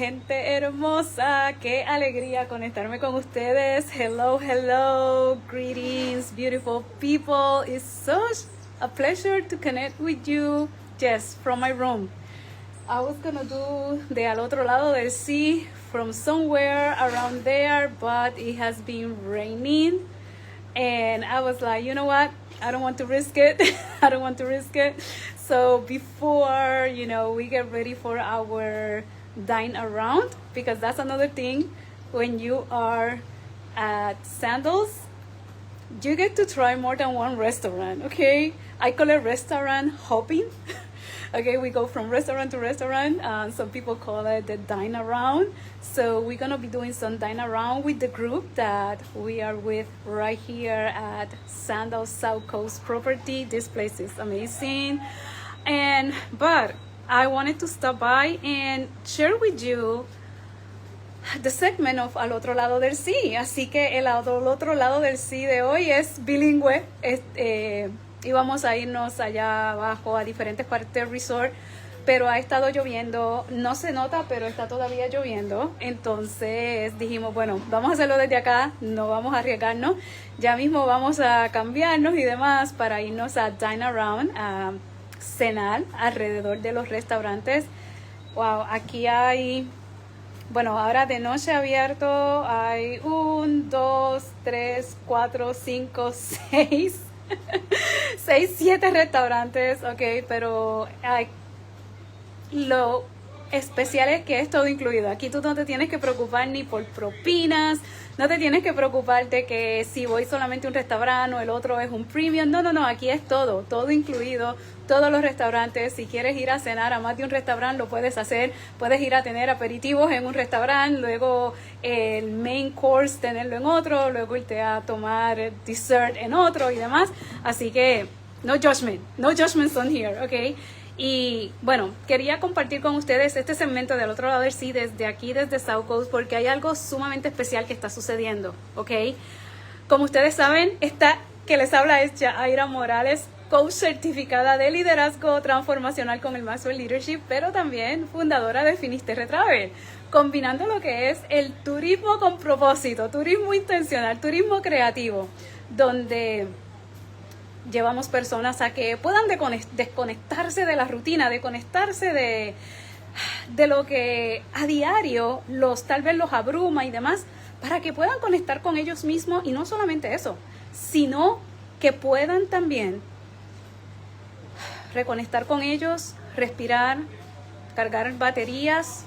gente hermosa, qué alegría conectarme con ustedes. Hello, hello, greetings, beautiful people. It's such a pleasure to connect with you, yes, from my room. I was gonna do the Al Otro Lado del Sea from somewhere around there, but it has been raining. And I was like, you know what? I don't want to risk it. I don't want to risk it. So before, we get ready for our dine around, because that's another thing. When you are at Sandals, you get to try more than one restaurant, okay? I call it restaurant hopping. Okay, we go from restaurant to restaurant. Some people call it the dine around. So we're gonna be doing some dine around with the group that we are with right here at Sandals South Coast property. This place is amazing. But I wanted to stop by and share with you the segment of Al Otro Lado del Sea. Así que el otro lado del sea de hoy es bilingüe. Y vamos a irnos allá abajo a diferentes partes del resort, pero ha estado lloviendo, no se nota, pero está todavía lloviendo. Entonces dijimos, bueno, vamos a hacerlo desde acá, no vamos a arriesgarnos, ya mismo vamos a cambiarnos y demás para irnos a dine around, a cenar alrededor de los restaurantes. Wow, aquí hay, bueno, ahora de noche abierto hay 1, 2, 3, 4, 5, 6 6, 7 restaurantes, ok, pero lo especial es que es todo incluido. Aquí tú no te tienes que preocupar ni por propinas, no te tienes que preocupar de que si voy solamente a un restaurante o el otro es un premium. No, aquí es todo incluido, todos los restaurantes. Si quieres ir a cenar a más de un restaurante, lo puedes hacer. Puedes ir a tener aperitivos en un restaurante, luego el main course tenerlo en otro, luego irte a tomar dessert en otro y demás. Así que no judgments on here, ok. Y bueno, quería compartir con ustedes este segmento del otro lado del sea desde aquí, desde South Coast, porque hay algo sumamente especial que está sucediendo, ¿ok? Como ustedes saben, esta que les habla es Yaira Morales, coach certificada de liderazgo transformacional con el Maxwell Leadership, pero también fundadora de Finisterre Travel, combinando lo que es el turismo con propósito, turismo intencional, turismo creativo, donde llevamos personas a que puedan desconectarse de la rutina, desconectarse de lo que a diario tal vez los abruma y demás, para que puedan conectar con ellos mismos. Y no solamente eso, sino que puedan también reconectar con ellos, respirar, cargar baterías,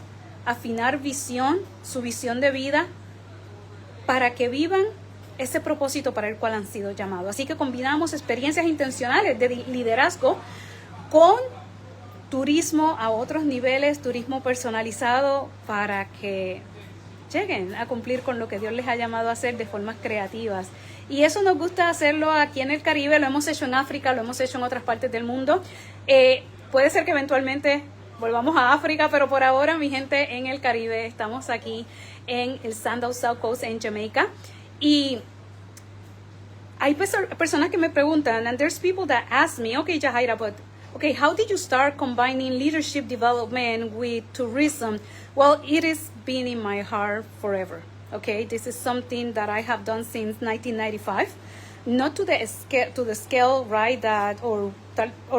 afinar visión, su visión de vida, para que vivan ese propósito para el cual han sido llamados. Así que combinamos experiencias intencionales de liderazgo con turismo a otros niveles, turismo personalizado, para que lleguen a cumplir con lo que Dios les ha llamado a hacer de formas creativas. Y eso nos gusta hacerlo aquí en el Caribe, lo hemos hecho en África, lo hemos hecho en otras partes del mundo. Puede ser que eventualmente volvamos a África, pero por ahora, mi gente, en el Caribe, estamos aquí en el Sandals South Coast en Jamaica. Y hay personas que me preguntan, and there's people that ask me, okay, Jahaira, but okay, how did you start combining leadership development with tourism? Well, it has been in my heart forever. Okay, this is something that I have done since 1995, not to the scale, right, or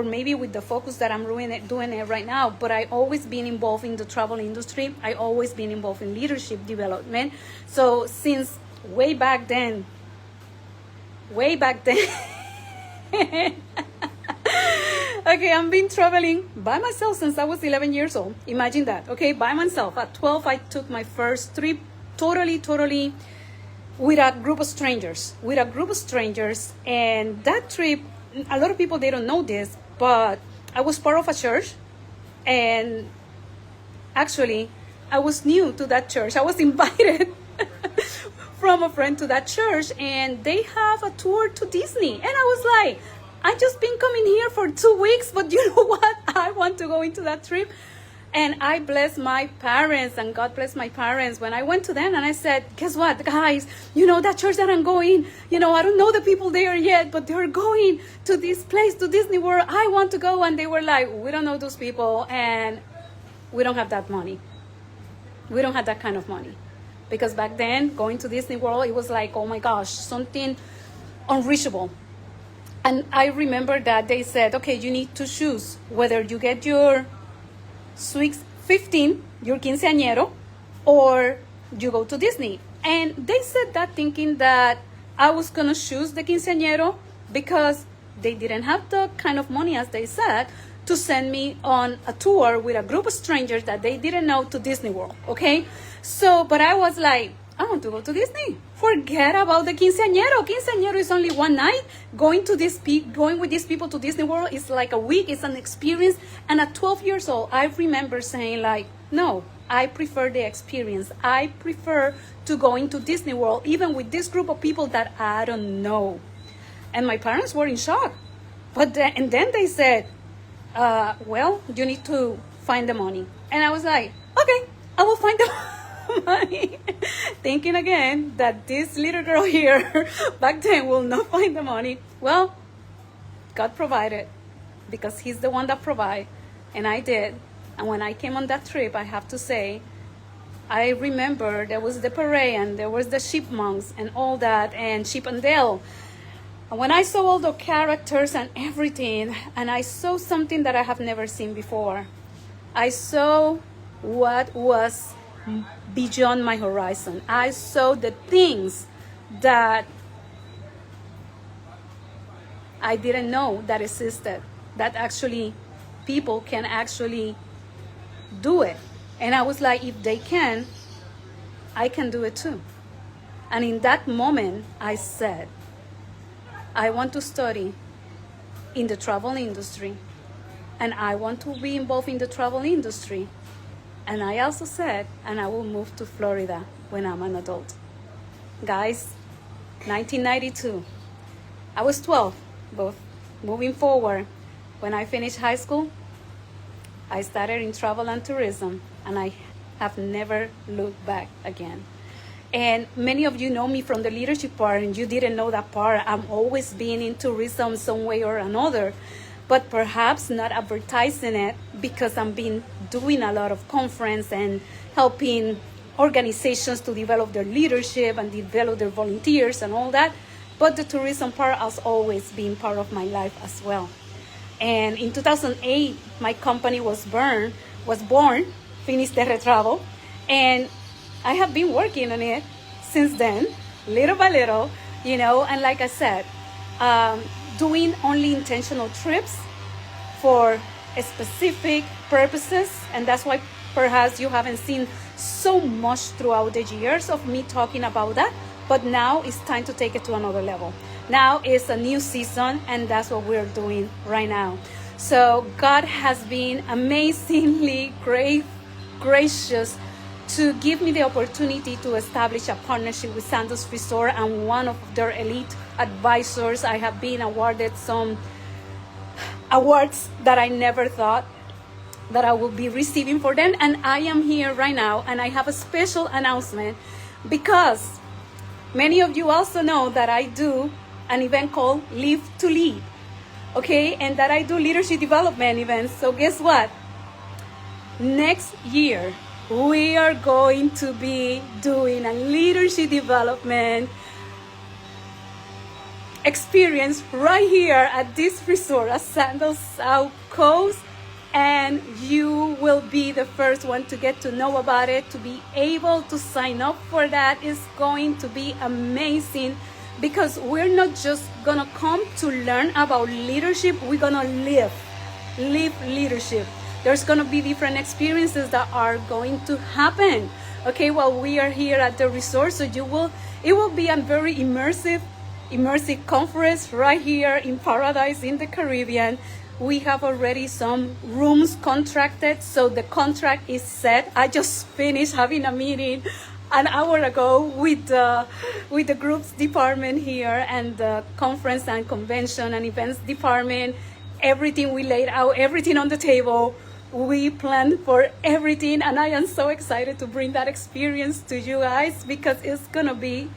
maybe with the focus that I'm doing it right now, but I always been involved in the travel industry. I always been involved in leadership development. So since way back then, okay, I've been traveling by myself since I was 11 years old. Imagine that, okay, by myself. At 12, I took my first trip totally with a group of strangers. And that trip, a lot of people, they don't know this, but I was part of a church, and actually I was new to that church. I was invited from a friend to that church, and they have a tour to Disney, and I was like, I just been coming here for 2 weeks, but you know what, I want to go into that trip. And I bless my parents, and God bless my parents, when I went to them and I said, guess what, guys, that church that I'm going, I don't know the people there yet, but they're going to this place, to Disney World. I want to go. And they were like, we don't know those people, and we don't have that money. We don't have that kind of money. Because back then, going to Disney World, it was like, oh my gosh, something unreachable. And I remember that they said, okay, you need to choose whether you get your Sweet 15, your quinceañero, or you go to Disney. And they said that thinking that I was going to choose the quinceañero because they didn't have the kind of money, as they said, to send me on a tour with a group of strangers that they didn't know to Disney World, okay? So, but I was like, I want to go to Disney. Forget about the quinceañero. Quinceañero is only one night. Going with these people to Disney World is like a week. It's an experience. And at 12 years old, I remember saying like, no, I prefer the experience. I prefer to go into Disney World, even with this group of people that I don't know. And my parents were in shock. And then they said, well, you need to find the money. And I was like, okay, I will find the money. Thinking again that this little girl here back then will not find the money. Well, God provided, because he's the one that provides, and I did. And when I came on that trip, I have to say, I remember there was the parade and there was the chipmunks and all that, and Chip and Dale. And when I saw all the characters and everything, and I saw something that I have never seen before, I saw what was beyond my horizon. I saw the things that I didn't know that existed, that actually people can actually do it. And I was like, if they can, I can do it too. And in that moment, I said, I want to study in the travel industry, and I want to be involved in the travel industry. And I also said, and I will move to Florida when I'm an adult. Guys, 1992, I was 12, but moving forward, when I finished high school, I started in travel and tourism, and I have never looked back again. And many of you know me from the leadership part, and you didn't know that part. I'm always being in tourism some way or another, but perhaps not advertising it, because I'm been doing a lot of conference and helping organizations to develop their leadership and develop their volunteers and all that. But the tourism part has always been part of my life as well. And in 2008, my company was born, Finisterre Travel, and I have been working on it since then, little by little, you know, and like I said, doing only intentional trips for specific purposes, and that's why perhaps you haven't seen so much throughout the years of me talking about that, but now it's time to take it to another level. Now it's a new season, and that's what we're doing right now. So God has been amazingly gracious to give me the opportunity to establish a partnership with Sandals Resort. I'm one of their elite advisors. I have been awarded some awards that I never thought that I would be receiving for them. And I am here right now, and I have a special announcement, because many of you also know that I do an event called Live to Lead, okay? And that I do leadership development events. So guess what? Next year, we are going to be doing a leadership development experience right here at this resort, at Sandals South Coast. And you will be the first one to get to know about it, to be able to sign up for that. Is going to be amazing, because we're not just gonna come to learn about leadership, we're gonna live leadership. There's gonna be different experiences that are going to happen, okay, while we are here at the resort. So it will be a very immersive conference right here in paradise in the Caribbean. We have already some rooms contracted, so the contract is set. I just finished having a meeting an hour ago with the groups department here, and the conference and convention and events department. Everything we laid out, everything on the table. We planned for everything, and I am so excited to bring that experience to you guys, because it's gonna be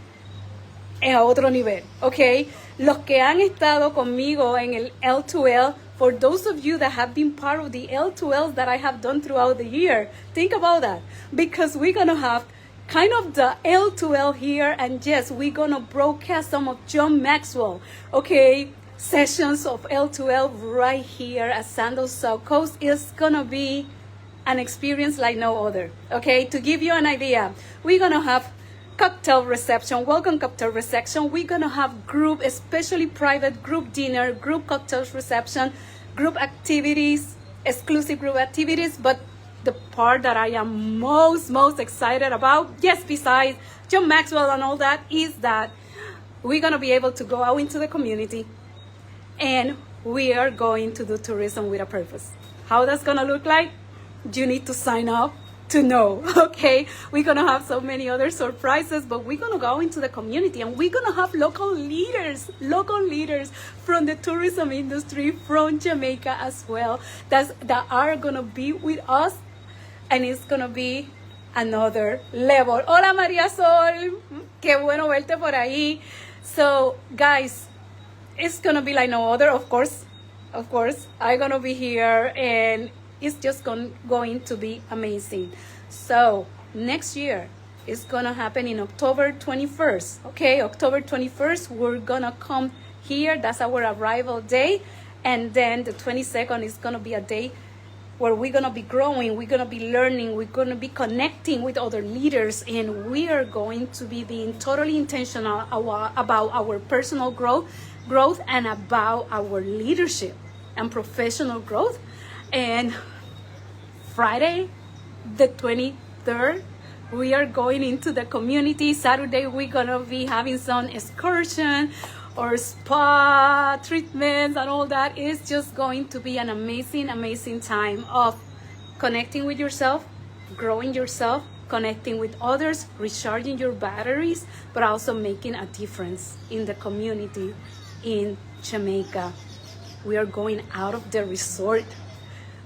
a otro nivel, okay? Los que han estado conmigo en el L2L for those of you that have been part of the L2Ls that I have done throughout the year. Think about that, because we're going to have kind of the L2L here, and yes, we're going to broadcast some of John Maxwell, okay, sessions of L2L right here at Sandals South Coast. It's going to be an experience like no other, okay? To give you an idea, we're going to have cocktail reception, welcome cocktail reception. We're gonna have group, especially private group dinner, group cocktails reception, group activities, exclusive group activities. But the part that I am most excited about, yes, besides John Maxwell and all that, is that we're gonna be able to go out into the community and we are going to do tourism with a purpose. How that's gonna look like? You need to sign up to know, okay? We're gonna have so many other surprises, but we're gonna go into the community and we're gonna have local leaders from the tourism industry from Jamaica as well, that are gonna be with us, and it's gonna be another level. Hola María Sol, qué bueno verte por ahí. So guys, it's gonna be like no other. Of course I'm gonna be here, and it's just going to be amazing. So next year it's gonna happen in October 21st. Okay, October 21st, we're gonna come here. That's our arrival day. And then the 22nd is gonna be a day where we're gonna be growing, we're gonna be learning, we're gonna be connecting with other leaders, and we are going to be being totally intentional about our personal growth and about our leadership and professional growth. And Friday, the 23rd, we are going into the community. Saturday, we're gonna be having some excursion or spa treatments and all that. It's just going to be an amazing time of connecting with yourself, growing yourself, connecting with others, recharging your batteries, but also making a difference in the community in Jamaica. We are going out of the resort,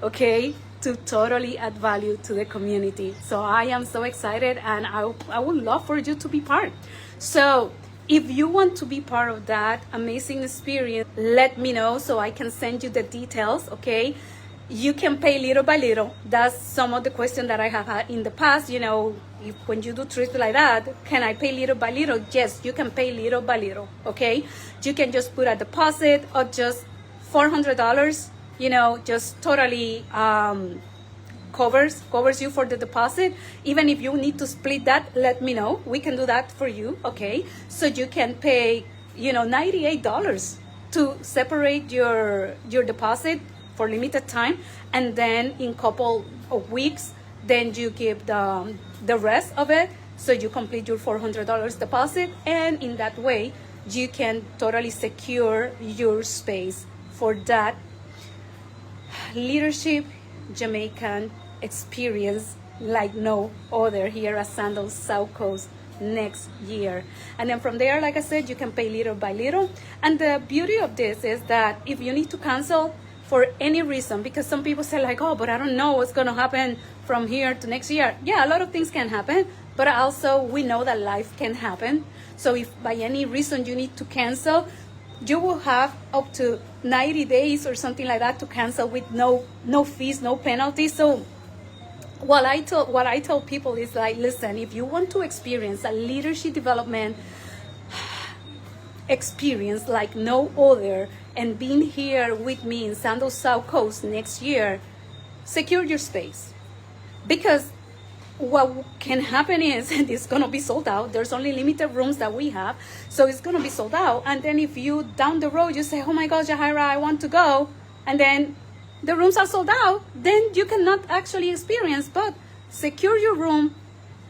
okay, to totally add value to the community. So I am so excited, and I would love for you to be part. So if you want to be part of that amazing experience, let me know so I can send you the details, okay? You can pay little by little. That's some of the questions that I have had in the past. You know, when you do trips like that, can I pay little by little? Yes, you can pay little by little, okay? You can just put a deposit of just $400, you know, just totally covers you for the deposit. Even if you need to split that, let me know. We can do that for you, okay? So you can pay, you know, $98 to separate your deposit for limited time, and then in couple of weeks, then you give the rest of it, so you complete your $400 deposit, and in that way, you can totally secure your space for that leadership Jamaican experience like no other here at Sandals South Coast next year. And then from there, like I said, you can pay little by little. And the beauty of this is that if you need to cancel for any reason, because some people say like, oh, but I don't know what's going to happen from here to next year. Yeah, a lot of things can happen, but also we know that life can happen. So if by any reason you need to cancel, you will have up to 90 days or something like that to cancel with no fees, no penalties. So what I tell people is like, listen, if you want to experience a leadership development experience like no other, and being here with me in Sandals South Coast next year, secure your space. Because what can happen is it's going to be sold out. There's only limited rooms that we have, so it's going to be sold out. And then if you down the road you say, oh my gosh, Jahaira, I want to go, and then the rooms are sold out, then you cannot actually experience. But secure your room,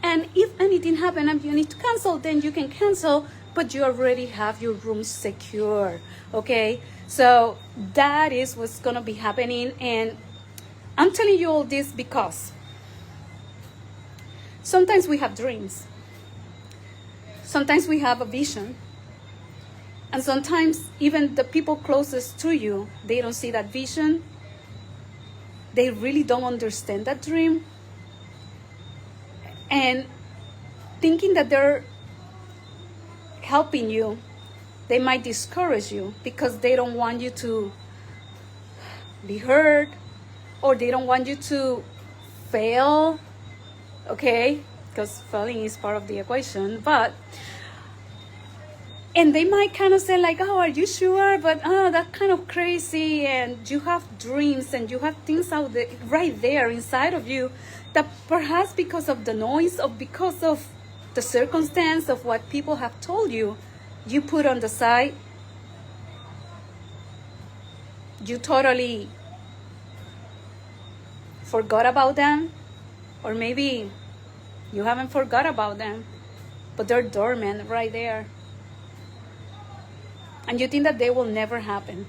and if anything happens and you need to cancel, then you can cancel, but you already have your room secure, okay? So that is what's going to be happening. And I'm telling you all this because sometimes we have dreams. Sometimes we have a vision. And sometimes even the people closest to you, they don't see that vision. They really don't understand that dream. And thinking that they're helping you, they might discourage you because they don't want you to be hurt, or they don't want you to fail, okay? Because failing is part of the equation, and they might kind of say like, oh, are you sure? But that's kind of crazy. And you have dreams and you have things out there, right there inside of you, that perhaps because of the noise or because of the circumstance of what people have told you, you put on the side. You totally forgot about them, or maybe you haven't forgot about them, but they're dormant right there. And you think that they will never happen.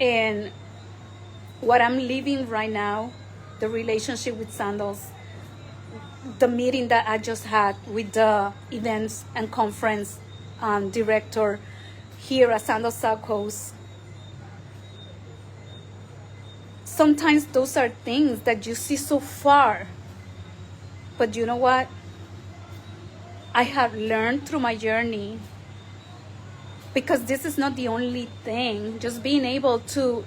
And what I'm living right now, the relationship with Sandals, the meeting that I just had with the events and conference director here at Sandals South Coast, sometimes those are things that you see so far. But you know what? I have learned through my journey, because this is not the only thing, just being able to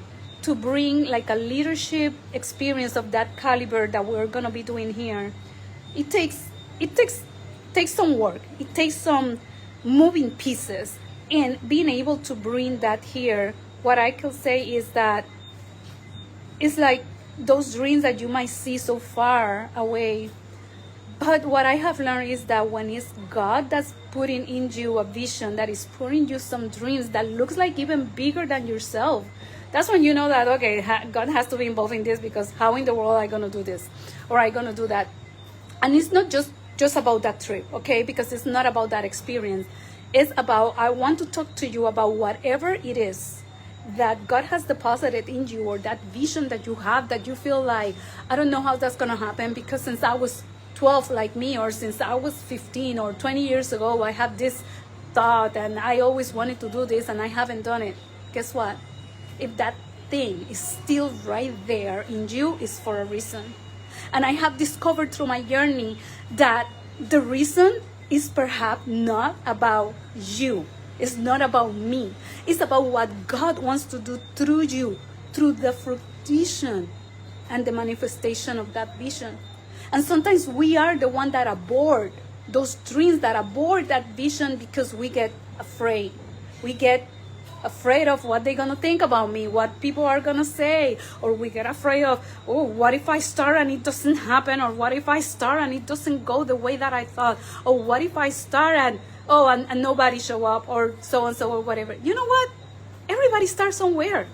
bring like a leadership experience of that caliber that we're gonna be doing here. It takes some work. It takes some moving pieces, and being able to bring that here, what I can say is that it's like those dreams that you might see so far away. But what I have learned is that when it's God that's putting in you a vision, that is putting you some dreams that looks like even bigger than yourself, that's when you know that, okay, God has to be involved in this, because how in the world am I going to do this? Or am I going to do that? And it's not just about that trip, okay? Because it's not about that experience. It's about, I want to talk to you about whatever it is that God has deposited in you, or that vision that you have, that you feel like, I don't know how that's going to happen, because since I was 12 like me, or since I was 15 or 20 years ago, I had this thought and I always wanted to do this and I haven't done it. Guess what? If that thing is still right there in you, it's for a reason. And I have discovered through my journey that the reason is perhaps not about you. It's not about me. It's about what God wants to do through you, through the fruition and the manifestation of that vision. And sometimes we are the one that abort those dreams, that abort that vision, because we get afraid. We get afraid of what they're going to think about me, what people are going to say, or we get afraid of, oh, what if I start and it doesn't happen, or what if I start and it doesn't go the way that I thought, or what if I start and, oh, and nobody show up, or so and so, or whatever. You know what? Everybody starts somewhere.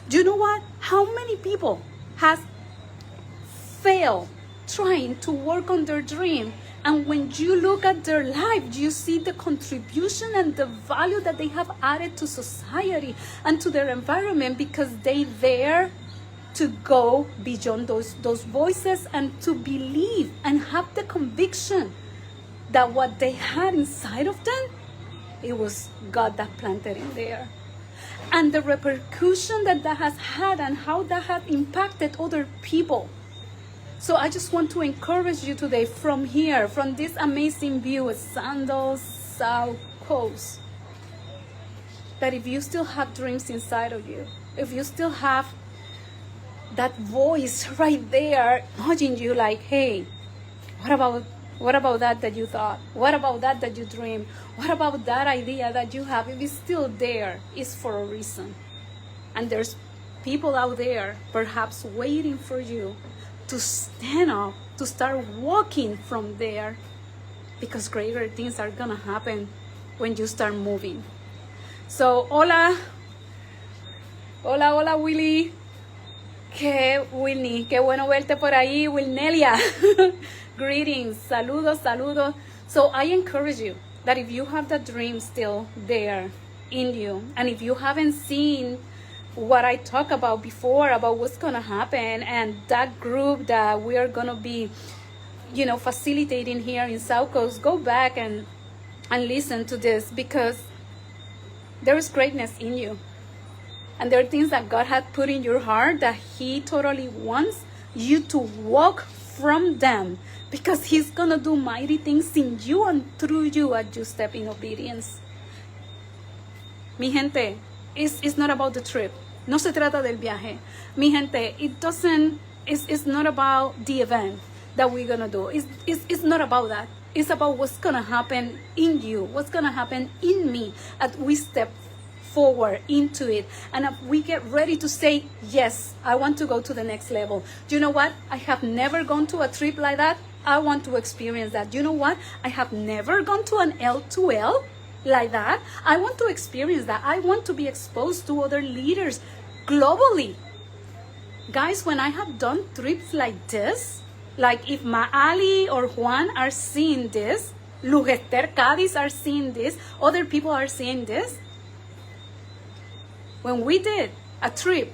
Do you know what? How many people has failed trying to work on their dream, and when you look at their life, you see the contribution and the value that they have added to society and to their environment, because they dare to go beyond those voices and to believe and have the conviction that what they had inside of them, it was God that planted in there. And the repercussion that has had, and how that has impacted other people. So I just want to encourage you today from here, from this amazing view at Sandals South Coast, that if you still have dreams inside of you, if you still have that voice right there nudging you like, hey, what about that you thought? What about that you dreamed? What about that idea that you have? If it's still there, it's for a reason. And there's people out there perhaps waiting for you to stand up, to start walking from there, because greater things are gonna happen when you start moving. So, hola Willy, Wilny, qué bueno verte por ahí, Wilnelia. Greetings, saludos. So I encourage you that if you have that dream still there in you, and if you haven't seen what I talked about before, about what's gonna happen, and that group that we are gonna be, facilitating here in South Coast, go back and listen to this, because there is greatness in you, and there are things that God had put in your heart that He totally wants you to walk from them, because He's gonna do mighty things in you and through you as you step in obedience. Mi gente, it's not about the trip. No se trata del viaje. Mi gente, it's not about the event that we're going to do. It's not about that. It's about what's going to happen in you, what's going to happen in me as we step forward into it. And if we get ready to say, yes, I want to go to the next level. Do you know what? I have never gone to a trip like that. I want to experience that. Do you know what? I have never gone to an L2L like that. I want to experience that. I want to be exposed to other leaders globally. Guys, when I have done trips like this, like if Maali or Juan are seeing this, Lugester Cadiz are seeing this, other people are seeing this. When we did a trip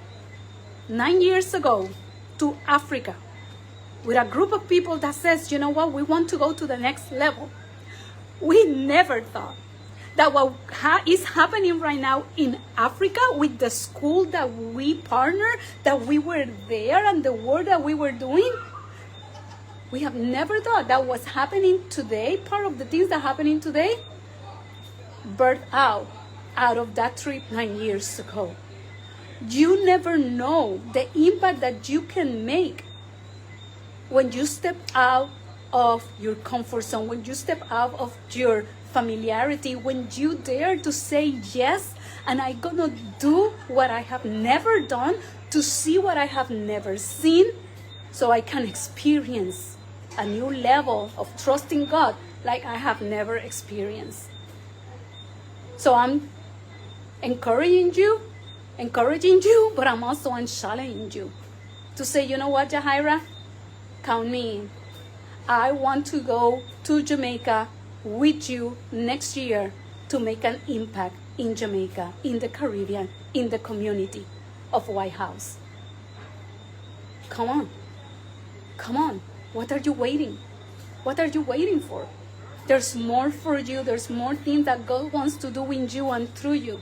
9 years ago to Africa with a group of people that says, you know what, we want to go to the next level. We never thought that what is happening right now in Africa with the school that we partner, that we were there and the work that we were doing, we have never thought that what's happening today, part of the things that are happening today, birthed out of that trip 9 years ago. You never know the impact that you can make when you step out of your comfort zone, when you step out of your familiarity, when you dare to say yes, and I'm gonna do what I have never done, to see what I have never seen, so I can experience a new level of trusting God like I have never experienced. So I'm encouraging you, but I'm also challenging you to say, you know what, Jahaira, count me in. I want to go to Jamaica with you next year to make an impact in Jamaica, in the Caribbean, in the community of White House. Come on. What are you waiting? What are you waiting for? There's more for you. There's more things that God wants to do in you and through you.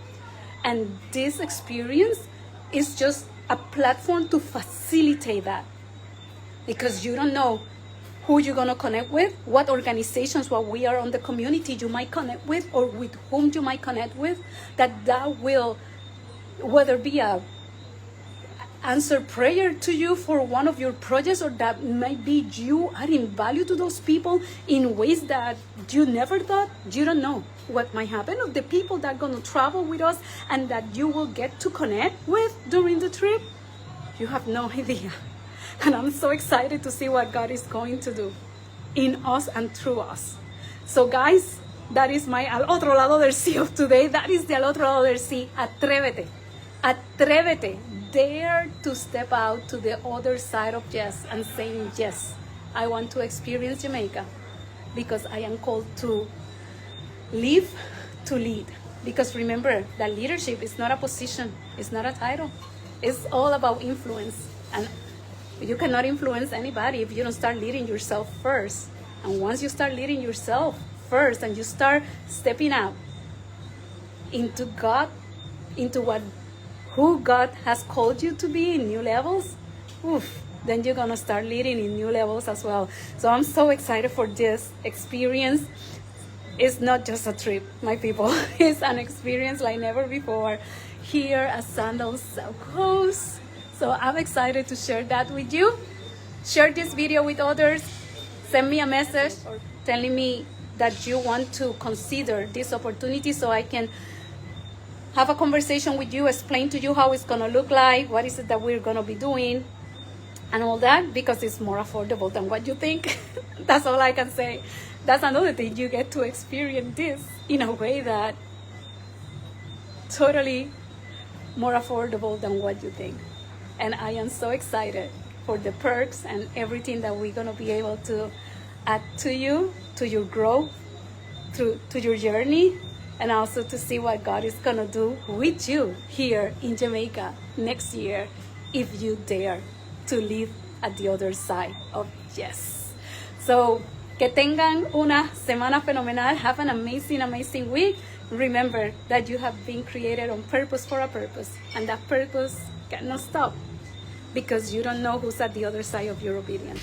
And this experience is just a platform to facilitate that. Because you don't know who you're going to connect with, what organizations, while we are on the community, you might connect with, or with whom you might connect with, that will, whether be a answer prayer to you for one of your projects, or that might be you adding value to those people in ways that you never thought. You don't know what might happen, of the people that are going to travel with us and that you will get to connect with during the trip. You have no idea. And I'm so excited to see what God is going to do in us and through us. So guys, that is my Al Otro Lado del Sí of today. That is the Al Otro Lado del Sí. Atrévete. Atrévete. Dare to step out to the other side of yes and saying, yes, I want to experience Jamaica because I am called to live, to lead. Because remember that leadership is not a position. It's not a title. It's all about influence. And you cannot influence anybody if you don't start leading yourself first. And once you start leading yourself first and you start stepping out into God, into who God has called you to be in new levels, then you're gonna start leading in new levels as well. So I'm so excited for this experience. It's not just a trip, my people. It's an experience like never before here at Sandals South Coast. So I'm excited to share that with you. Share this video with others. Send me a message or telling me that you want to consider this opportunity so I can have a conversation with you, explain to you how it's going to look like, what is it that we're going to be doing, and all that, because it's more affordable than what you think. That's all I can say. That's another thing. You get to experience this in a way that totally more affordable than what you think. And I am so excited for the perks and everything that we're going to be able to add to you, to your growth, to your journey, and also to see what God is going to do with you here in Jamaica next year if you dare to live at the other side of yes. So, que tengan una semana fenomenal. Have an amazing, amazing week. Remember that you have been created on purpose for a purpose, and that purpose cannot stop because you don't know who's at the other side of your obedience.